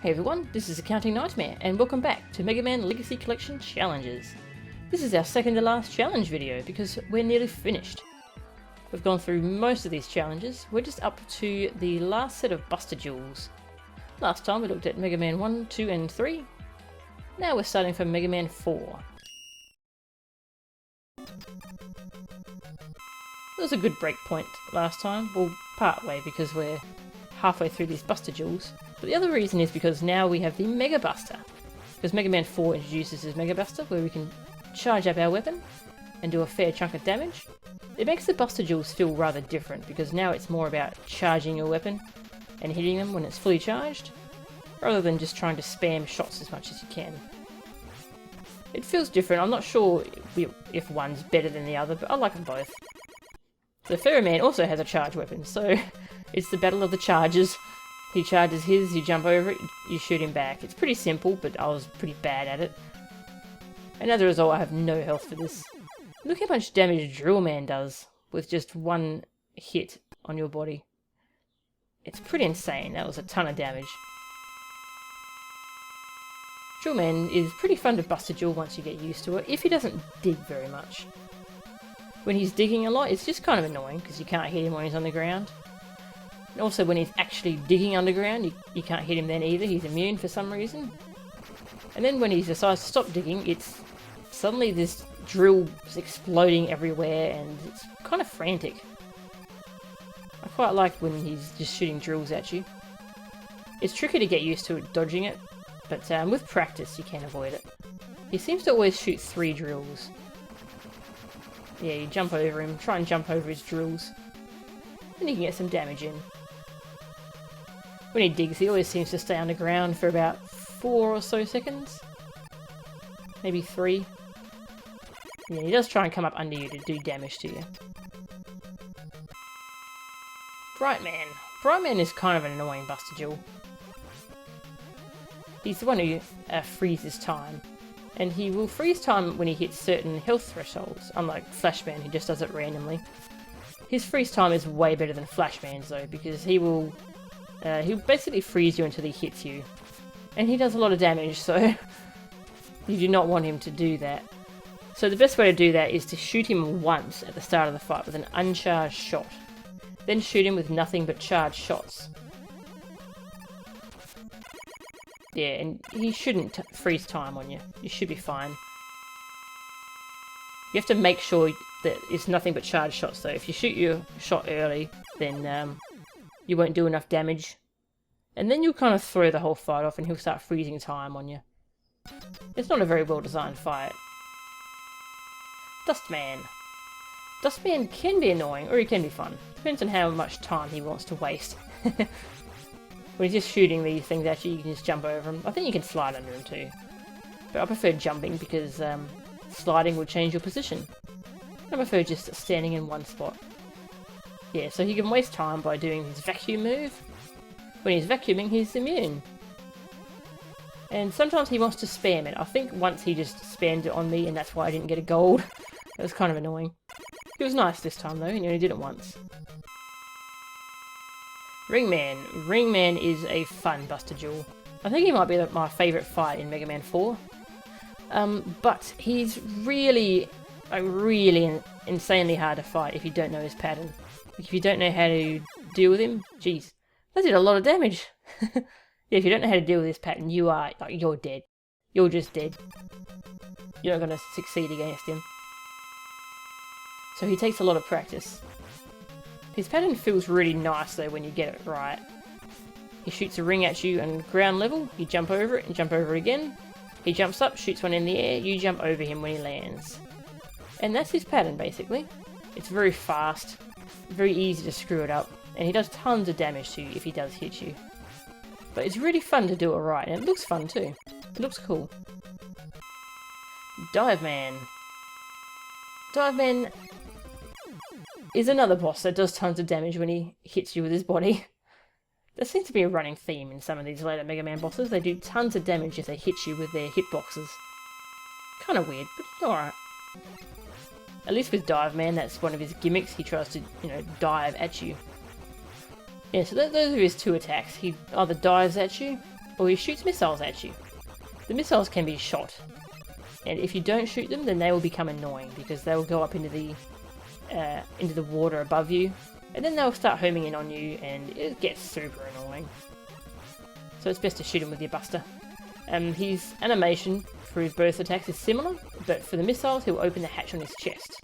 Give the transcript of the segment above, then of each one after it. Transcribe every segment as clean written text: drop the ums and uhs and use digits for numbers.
Hey everyone, this is Accounting Nightmare, and welcome back to Mega Man Legacy Collection Challenges. This is our second to last challenge video because we're nearly finished. We've gone through most of these challenges. We're just up to the last set of Buster Jewels. Last time we looked at Mega Man 1, 2 and 3. Now we're starting from Mega Man 4. It was a good break point last time, well, part way because we're halfway through these Buster Jewels. But the other reason is because now we have the Mega Buster. Because Mega Man 4 introduces his Mega Buster, where we can charge up our weapon and do a fair chunk of damage. It makes the Buster Jewels feel rather different, because now it's more about charging your weapon and hitting them when it's fully charged, rather than just trying to spam shots as much as you can. It feels different. I'm not sure if one's better than the other, but I like them both. The Ferroman also has a charge weapon, so it's the battle of the charges. He charges his, you jump over it, you shoot him back. It's pretty simple, but I was pretty bad at it. And as a result, I have no health for this. Look how much damage Drill Man does with just one hit on your body. It's pretty insane. That was a ton of damage. Drill Man is pretty fun to Buster Jewel once you get used to it, if he doesn't dig very much. When he's digging a lot, it's just kind of annoying because you can't hit him when he's on the ground. And also when he's actually digging underground, you can't hit him then either. He's immune for some reason. And then when he decides to stop digging, it's suddenly this drill is exploding everywhere and it's kind of frantic. I quite like when he's just shooting drills at you. It's tricky to get used to dodging it, but with practice you can avoid it. He seems to always shoot 3 drills. Yeah, you jump over him, try and jump over his drills, and you can get some damage in. When he digs, he always seems to stay underground for about 4 or so seconds. Maybe 3. Yeah, he does try and come up under you to do damage to you. Brightman. Brightman is kind of an annoying Buster Jewel. He's the one who freezes time. And he will freeze time when he hits certain health thresholds, unlike Flashman who just does it randomly. His freeze time is way better than Flashman's though, because he'll basically freeze you until he hits you. And he does a lot of damage, so you do not want him to do that. So the best way to do that is to shoot him once at the start of the fight with an uncharged shot. Then shoot him with nothing but charged shots. Yeah, and he shouldn't freeze time on you. You should be fine. You have to make sure that it's nothing but charged shots though. If you shoot your shot early, then you won't do enough damage. And then you'll kind of throw the whole fight off and he'll start freezing time on you. It's not a very well designed fight. Dustman. Dustman can be annoying, or he can be fun. Depends on how much time he wants to waste. When he's just shooting these things at you, you can just jump over them. I think you can slide under him too. But I prefer jumping because sliding will change your position. I prefer just standing in one spot. Yeah, so he can waste time by doing his vacuum move. When he's vacuuming, he's immune. And sometimes he wants to spam it. I think once he just spammed it on me and that's why I didn't get a gold. It was kind of annoying. He was nice this time though, and he only did it once. Ringman. Ringman is a fun Buster Jewel. I think he might be my favourite fight in Mega Man 4. But he's really insanely hard to fight if you don't know his pattern. Like if you don't know how to deal with him, jeez. That did a lot of damage. Yeah, if you don't know how to deal with this pattern, you're dead. You're just dead. You're not going to succeed against him. So he takes a lot of practice. His pattern feels really nice though when you get it right. He shoots a ring at you on ground level, you jump over it and jump over it again. He jumps up, shoots one in the air, you jump over him when he lands. And that's his pattern basically. It's very fast, very easy to screw it up, and he does tons of damage to you if he does hit you. But it's really fun to do it right, and it looks fun too. It looks cool. Dive Man. Dive Man is another boss that does tons of damage when he hits you with his body. There seems to be a running theme in some of these later Mega Man bosses. They do tons of damage if they hit you with their hitboxes. Kind of weird, but alright. At least with Dive Man, that's one of his gimmicks. He tries to, dive at you. Yeah, so those are his 2 attacks. He either dives at you, or he shoots missiles at you. The missiles can be shot, and if you don't shoot them, then they will become annoying because they will go up into the water above you, and then they'll start homing in on you, and it gets super annoying. So it's best to shoot him with your buster. His animation for his burst attacks is similar, but for the missiles, he'll open the hatch on his chest.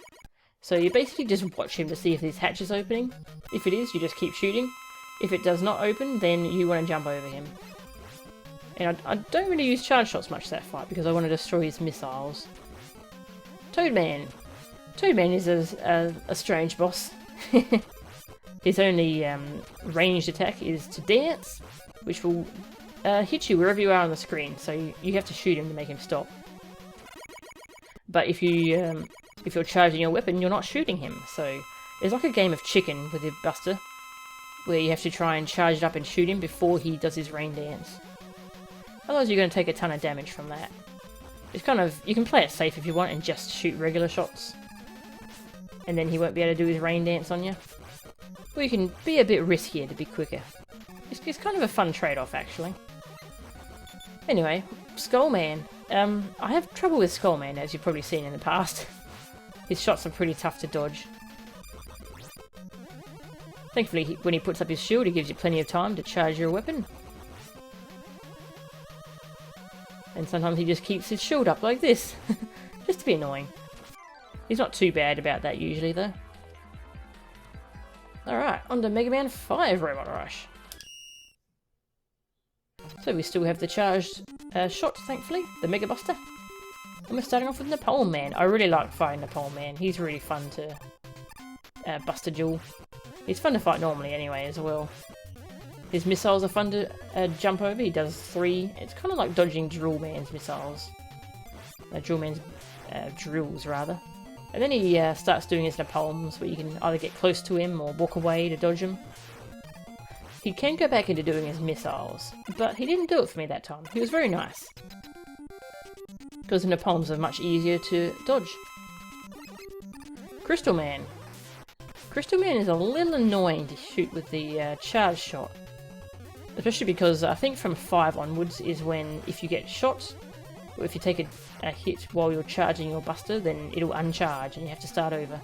So you basically just watch him to see if his hatch is opening. If it is, you just keep shooting. If it does not open, then you want to jump over him. And I don't really use charge shots much that fight because I want to destroy his missiles. Toadman. Toadman is a strange boss. His only ranged attack is to dance, which will hit you wherever you are on the screen, so you have to shoot him to make him stop. But if you're charging your weapon, you're not shooting him, so it's like a game of chicken with your buster, where you have to try and charge it up and shoot him before he does his rain dance. Otherwise you're going to take a ton of damage from that. It's kind of, you can play it safe if you want and just shoot regular shots, and then he won't be able to do his rain dance on you. Or you can be a bit riskier to be quicker. It's kind of a fun trade-off, actually. Anyway, Skullman. I have trouble with Skullman, as you've probably seen in the past. His shots are pretty tough to dodge. Thankfully, when he puts up his shield, he gives you plenty of time to charge your weapon. And sometimes he just keeps his shield up like this, just to be annoying. He's not too bad about that usually, though. Alright, on to Mega Man 5 Robot Rush. So we still have the charged shot, thankfully, the Mega Buster. And we're starting off with Napalm Man. I really like fighting Napalm Man. He's really fun to bust a duel. He's fun to fight normally anyway as well. His missiles are fun to jump over. He does 3. It's kind of like dodging Drill Man's missiles. Drill Man's drills, rather. And then he starts doing his napalms, where you can either get close to him or walk away to dodge him. He can go back into doing his missiles, but he didn't do it for me that time. He was very nice, because the napalms are much easier to dodge. Crystal Man. Crystal Man is a little annoying to shoot with the charge shot. Especially because I think from 5 onwards is when, if you get shot, or if you take a hit while you're charging your buster, then it'll uncharge and you have to start over.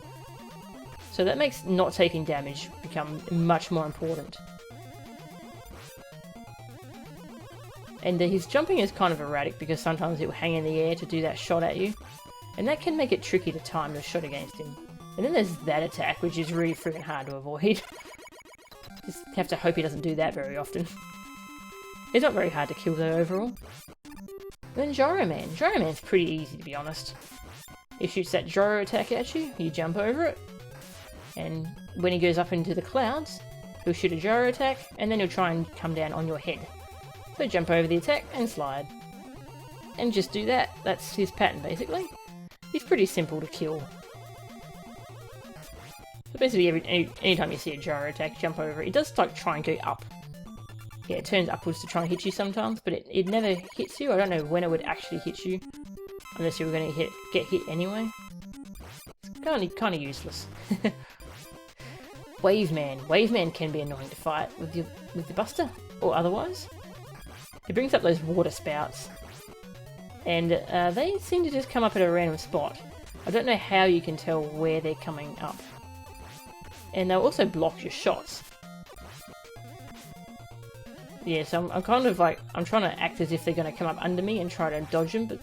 So that makes not taking damage become much more important. And his jumping is kind of erratic because sometimes it will hang in the air to do that shot at you. And that can make it tricky to time the shot against him. And then there's that attack, which is really freaking hard to avoid. Just have to hope he doesn't do that very often. He's not very hard to kill though overall. And then Gyro Man. Gyro Man's pretty easy, to be honest. He shoots that gyro attack at you, you jump over it, and when he goes up into the clouds, he'll shoot a gyro attack, and then he'll try and come down on your head. So jump over the attack and slide. And just do that. That's his pattern, basically. He's pretty simple to kill. So basically, anytime you see a gyro attack, jump over it. It does like try and go up. Yeah, it turns upwards to try and hit you sometimes, but it never hits you. I don't know when it would actually hit you, unless you were going to get hit anyway. It's kind of useless. Wave Man. Wave Man can be annoying to fight with the buster, or otherwise. He brings up those water spouts, and they seem to just come up at a random spot. I don't know how you can tell where they're coming up. And they'll also block your shots. Yeah, so I'm kind of like, I'm trying to act as if they're going to come up under me and try to dodge them, but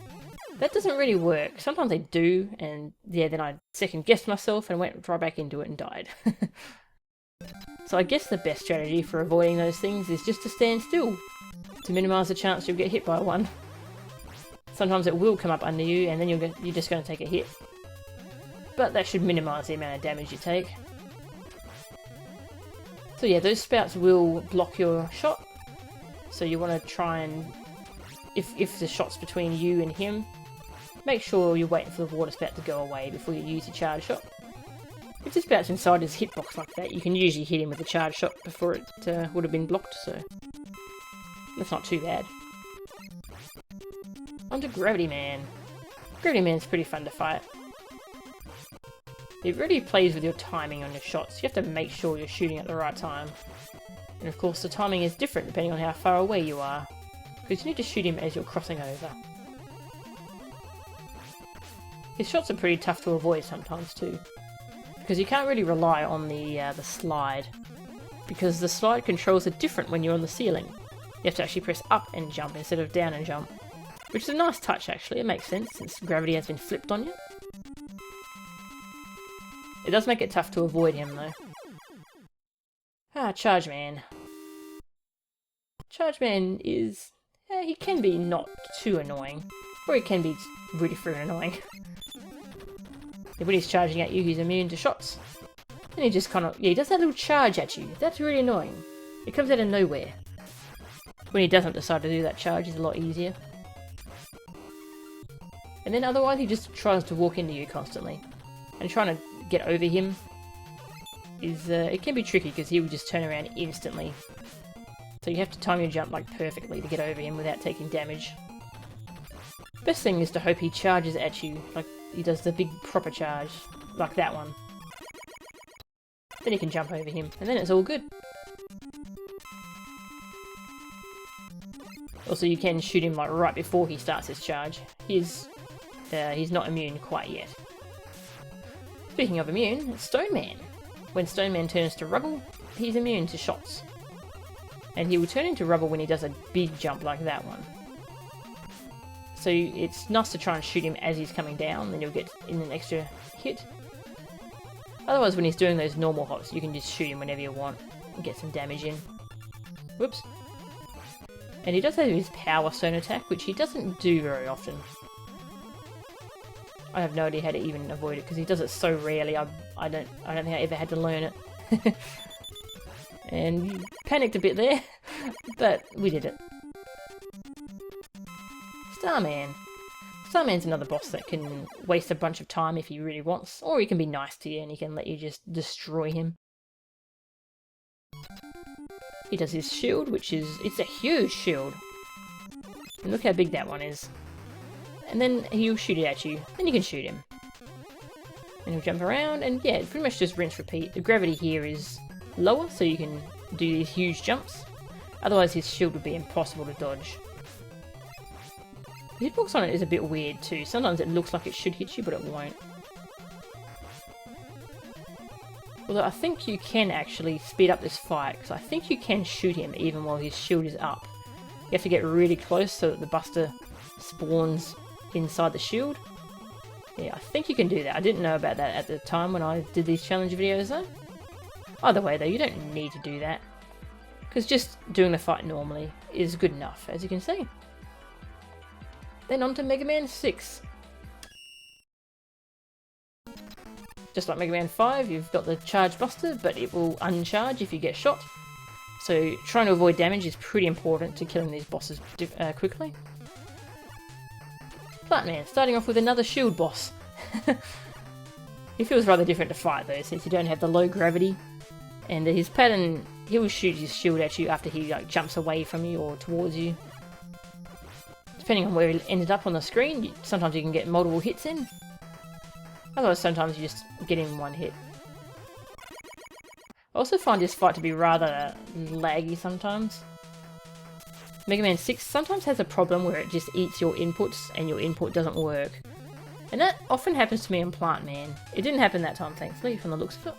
that doesn't really work. Sometimes they do, and yeah, then I second-guessed myself and went right back into it and died. So I guess the best strategy for avoiding those things is just to stand still, to minimise the chance you'll get hit by one. Sometimes it will come up under you, and then you're just going to take a hit. But that should minimise the amount of damage you take. So yeah, those spouts will block your shot. So you want to try and, if the shot's between you and him, make sure you're waiting for the water spout to go away before you use your charge shot. If the spout's inside his hitbox like that, you can usually hit him with a charge shot before it would have been blocked, so that's not too bad. On to Gravity Man. Gravity Man's pretty fun to fight. It really plays with your timing on your shots. You have to make sure you're shooting at the right time. And of course the timing is different depending on how far away you are. because you need to shoot him as you're crossing over. His shots are pretty tough to avoid sometimes too, because you can't really rely on the slide, because the slide controls are different when you're on the ceiling. You have to actually press up and jump instead of down and jump, which is a nice touch actually. It makes sense since gravity has been flipped on you. It does make it tough to avoid him though. Charge Man. Charge Man is... he can be not too annoying, or he can be really freaking annoying. When he's charging at you, he's immune to shots. And he just kind of... he does that little charge at you. That's really annoying. It comes out of nowhere. When he doesn't decide to do that charge, it's a lot easier. And then otherwise, he just tries to walk into you constantly. And trying to get over him is... it can be tricky, because he will just turn around instantly. So you have to time your jump like perfectly to get over him without taking damage. Best thing is to hope he charges at you, like he does the big proper charge, like that one. Then you can jump over him, and then it's all good. Also, you can shoot him like right before he starts his charge. He's not immune quite yet. Speaking of immune, Stone Man. When Stone Man turns to rubble, he's immune to shots. And he will turn into rubble when he does a big jump like that one. So it's nice to try and shoot him as he's coming down, then you'll get in an extra hit. Otherwise, when he's doing those normal hops, you can just shoot him whenever you want and get some damage in. Whoops. And he does have his Power Stone attack, which he doesn't do very often. I have no idea how to even avoid it, because he does it so rarely, I don't think I ever had to learn it. And you panicked a bit there, but we did it. Starman. Starman's another boss that can waste a bunch of time if he really wants, or he can be nice to you and he can let you just destroy him. He does his shield, which is... it's a huge shield. And look how big that one is. And then he'll shoot it at you, then you can shoot him. And he'll jump around, and yeah, pretty much just rinse repeat. The gravity here is lower, so you can do these huge jumps. Otherwise his shield would be impossible to dodge. The hitbox on it is a bit weird too. Sometimes it looks like it should hit you, but it won't. Although I think you can actually speed up this fight, because I think you can shoot him even while his shield is up. You have to get really close so that the Buster spawns inside the shield. Yeah, I think you can do that. I didn't know about that at the time when I did these challenge videos though. Either way though, you don't need to do that, because just doing the fight normally is good enough, as you can see. Then on to Mega Man 6. Just like Mega Man 5, you've got the Charge Buster, but it will uncharge if you get shot. So trying to avoid damage is pretty important to killing these bosses quickly. Plant Man, starting off with another shield boss. He feels rather different to fight though, since you don't have the low gravity. And his pattern, he will shoot his shield at you after he like jumps away from you or towards you. Depending on where he ended up on the screen, sometimes you can get multiple hits in. Otherwise, sometimes you just get in one hit. I also find this fight to be rather laggy sometimes. Mega Man 6 sometimes has a problem where it just eats your inputs and your input doesn't work. And that often happens to me in Plant Man. It didn't happen that time, thankfully, from the looks of it.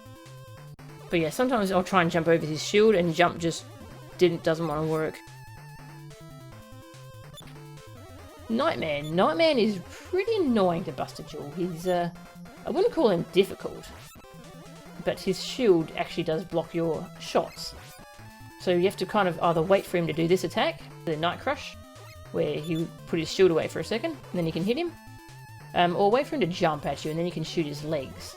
But yeah, sometimes I'll try and jump over his shield and jump just doesn't want to work. Nightman. Nightman is pretty annoying to Buster Jewel. He's, I wouldn't call him difficult, but his shield actually does block your shots. So you have to kind of either wait for him to do this attack, the Night Crush, where he put his shield away for a second, and then you can hit him. Or wait for him to jump at you, and then you can shoot his legs.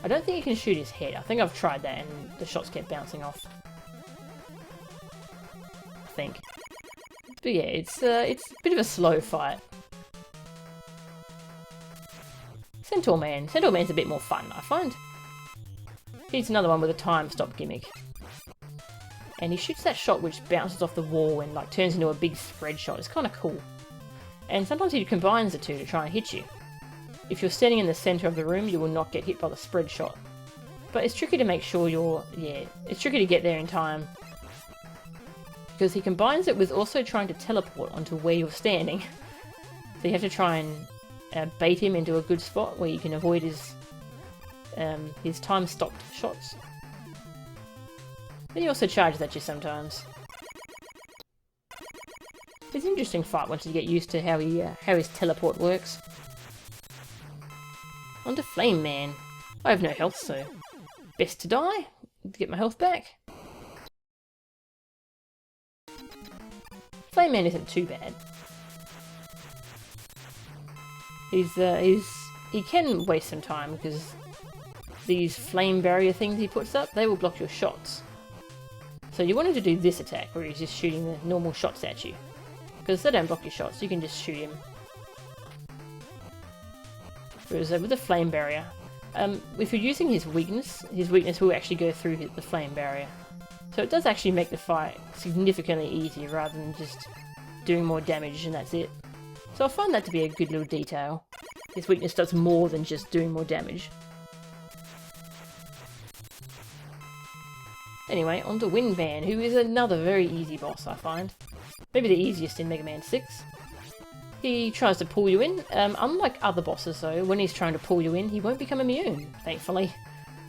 I don't think you can shoot his head. I think I've tried that, and the shots kept bouncing off. I think. But yeah, it's a bit of a slow fight. Centaur Man. Centaur Man's a bit more fun, I find. He's another one with a time stop gimmick. And he shoots that shot which bounces off the wall and like turns into a big spread shot. It's kind of cool. And sometimes he combines the two to try and hit you. If you're standing in the centre of the room, you will not get hit by the spread shot. But it's tricky to make sure it's tricky to get there in time. because he combines it with also trying to teleport onto where you're standing. So you have to try and bait him into a good spot where you can avoid his time-stopped shots. Then he also charges at you sometimes. It's an interesting fight once you get used to how his teleport works. On to Flame Man. I have no health, so best to die to get my health back. Flame Man isn't too bad. He can waste some time because these flame barrier things he puts up, they will block your shots. So you wanted to do this attack where he's just shooting the normal shots at you. Because they don't block your shots, you can just shoot him. Whereas with the flame barrier, if you're using his weakness will actually go through the flame barrier. So it does actually make the fight significantly easier rather than just doing more damage and that's it. So I find that to be a good little detail. His weakness does more than just doing more damage. Anyway, on to Windvan, who is another very easy boss, I find. Maybe the easiest in Mega Man 6. He tries to pull you in. Unlike other bosses though, when he's trying to pull you in, he won't become immune, thankfully.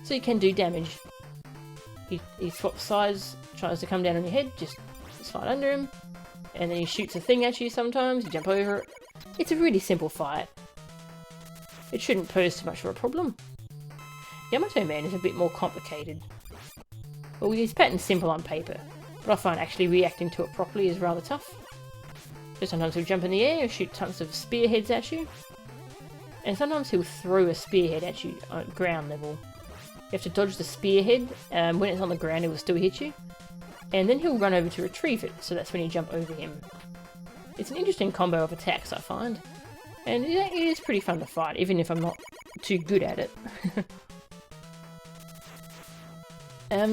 So he can do damage. He swaps sides, tries to come down on your head, just slide under him. And then he shoots a thing at you sometimes, you jump over it. It's a really simple fight. It shouldn't pose too much of a problem. Yamato Man is a bit more complicated. Well, his pattern's simple on paper, but I find actually reacting to it properly is rather tough. So sometimes he'll jump in the air, shoot tons of spearheads at you, and sometimes he'll throw a spearhead at you at ground level. You have to dodge the spearhead, when it's on the ground it will still hit you, and then he'll run over to retrieve it, so that's when you jump over him. It's an interesting combo of attacks, I find, and it is pretty fun to fight, even if I'm not too good at it.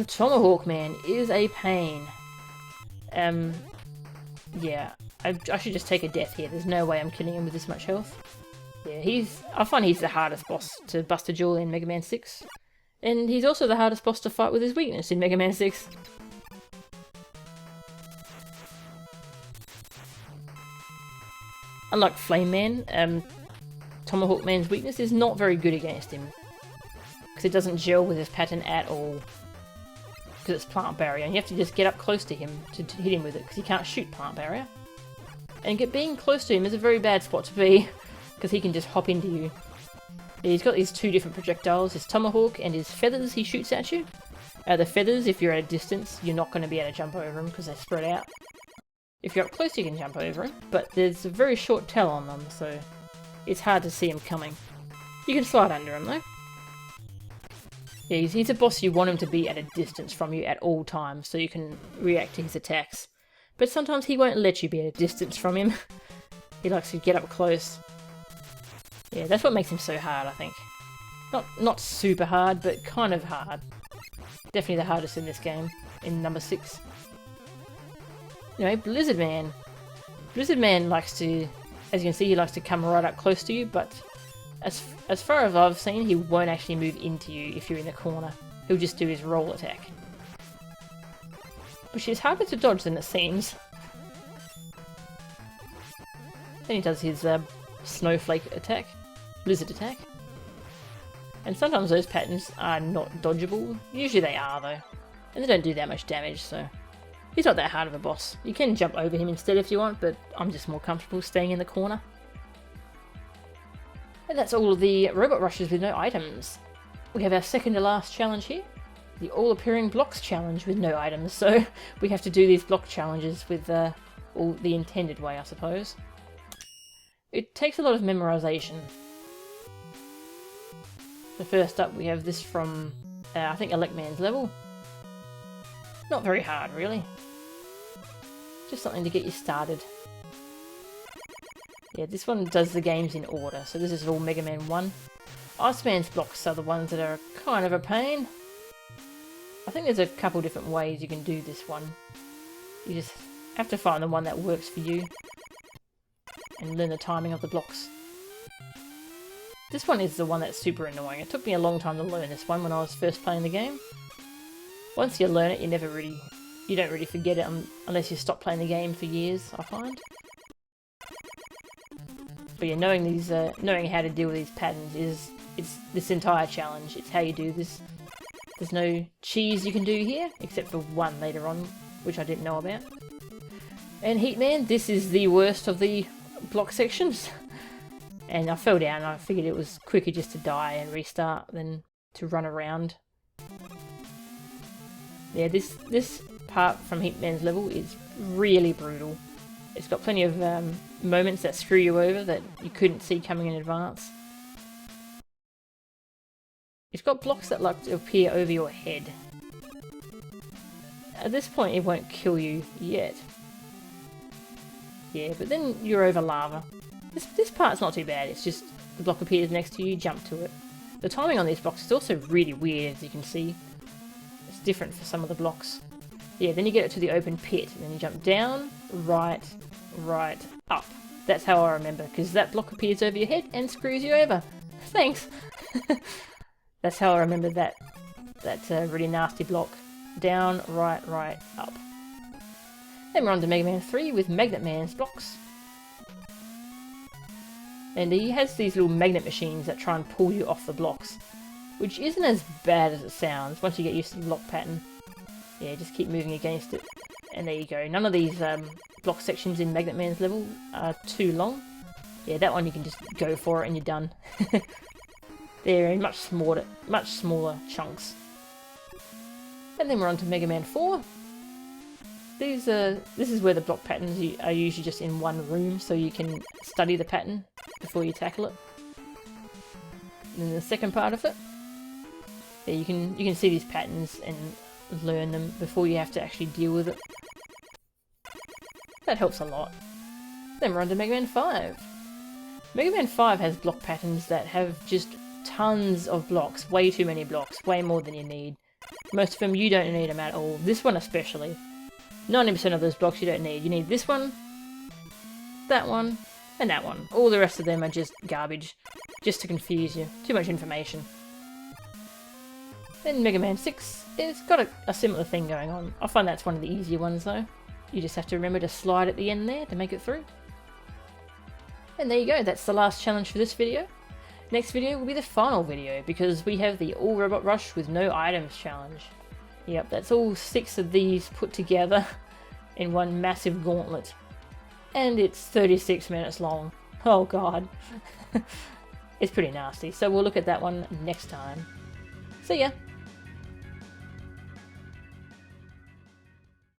Tomahawk Man is a pain. Yeah, I should just take a death here. There's no way I'm killing him with this much health. Yeah, I find he's the hardest boss to bust a duel in Mega Man 6. And he's also the hardest boss to fight with his weakness in Mega Man 6. Unlike Flame Man, Tomahawk Man's weakness is not very good against him. Because it doesn't gel with his pattern at all. Because it's plant barrier, and you have to just get up close to him to hit him with it, because he can't shoot plant barrier. And being close to him is a very bad spot to be, because he can just hop into you. He's got these two different projectiles, his tomahawk and his feathers he shoots at you. The feathers, if you're at a distance, you're not going to be able to jump over them, because they're spread out. If you're up close you can jump over them, but there's a very short tail on them, so it's hard to see him coming. You can slide under him though. Yeah, he's a boss you want him to be at a distance from you at all times, so you can react to his attacks. But sometimes he won't let you be at a distance from him. He likes to get up close. Yeah, that's what makes him so hard, I think. Not super hard, but kind of hard. Definitely the hardest in this game, in number 6. Anyway, Blizzard Man. Blizzard Man likes to, as you can see, he likes to come right up close to you, but as far as I've seen, he won't actually move into you if you're in the corner. He'll just do his roll attack. Which is harder to dodge than it seems. Then he does his snowflake attack, blizzard attack. And sometimes those patterns are not dodgeable. Usually they are though. And they don't do that much damage, so he's not that hard of a boss. You can jump over him instead if you want, but I'm just more comfortable staying in the corner. And that's all of the robot rushes with no items. We have our second to last challenge here. The all-appearing blocks challenge with no items, so we have to do these block challenges with all the intended way, I suppose. It takes a lot of memorization. So first up we have this from, I think, Electman's level. Not very hard, really. Just something to get you started. Yeah, this one does the games in order, so this is all Mega Man 1. Iceman's blocks are the ones that are kind of a pain. I think there's a couple different ways you can do this one. You just have to find the one that works for you and learn the timing of the blocks. This one is the one that's super annoying. It took me a long time to learn this one when I was first playing the game. Once you learn it, you never really you don't really forget it unless you stop playing the game for years, I find. But yeah, knowing these, knowing how to deal with these patterns it's this entire challenge. It's how you do this. There's no cheese you can do here, except for one later on, which I didn't know about. And Heatman, this is the worst of the block sections. And I fell down, and I figured it was quicker just to die and restart than to run around. Yeah, this part from Heatman's level is really brutal. It's got plenty of moments that screw you over that you couldn't see coming in advance. It's got blocks that like to appear over your head. At this point it won't kill you yet. Yeah, but then you're over lava. This part's not too bad, it's just the block appears next to you, jump to it. The timing on these blocks is also really weird, as you can see. It's different for some of the blocks. Yeah, then you get it to the open pit, and then you jump down, right, up. That's how I remember, because that block appears over your head and screws you over. Thanks! That's how I remember that really nasty block. Down, right, up. Then we're on to Mega Man 3 with Magnet Man's blocks. And he has these little magnet machines that try and pull you off the blocks, which isn't as bad as it sounds once you get used to the block pattern. Yeah, just keep moving against it. And there you go. None of these block sections in Magnet Man's level are too long. Yeah, that one you can just go for it and you're done. They're in much smaller chunks. And then we're on to Mega Man 4. This is where the block patterns are usually just in one room, so you can study the pattern before you tackle it. And then the second part of it, yeah, you can see these patterns and learn them before you have to actually deal with it. That helps a lot. Then we're on to Mega Man 5. Mega Man 5 has block patterns that have just tons of blocks, way too many blocks, way more than you need. Most of them you don't need them at all. This one especially. 90% of those blocks you don't need. You need this one, that one, and that one. All the rest of them are just garbage, just to confuse you. Too much information. Then Mega Man 6, it's got a similar thing going on. I find that's one of the easier ones though. You just have to remember to slide at the end there to make it through. And there you go, that's the last challenge for this video. Next video will be the final video, because we have the All Robot Rush with no items challenge. Yep, that's all 6 of these put together in one massive gauntlet. And it's 36 minutes long. Oh god. It's pretty nasty, so we'll look at that one next time. See ya!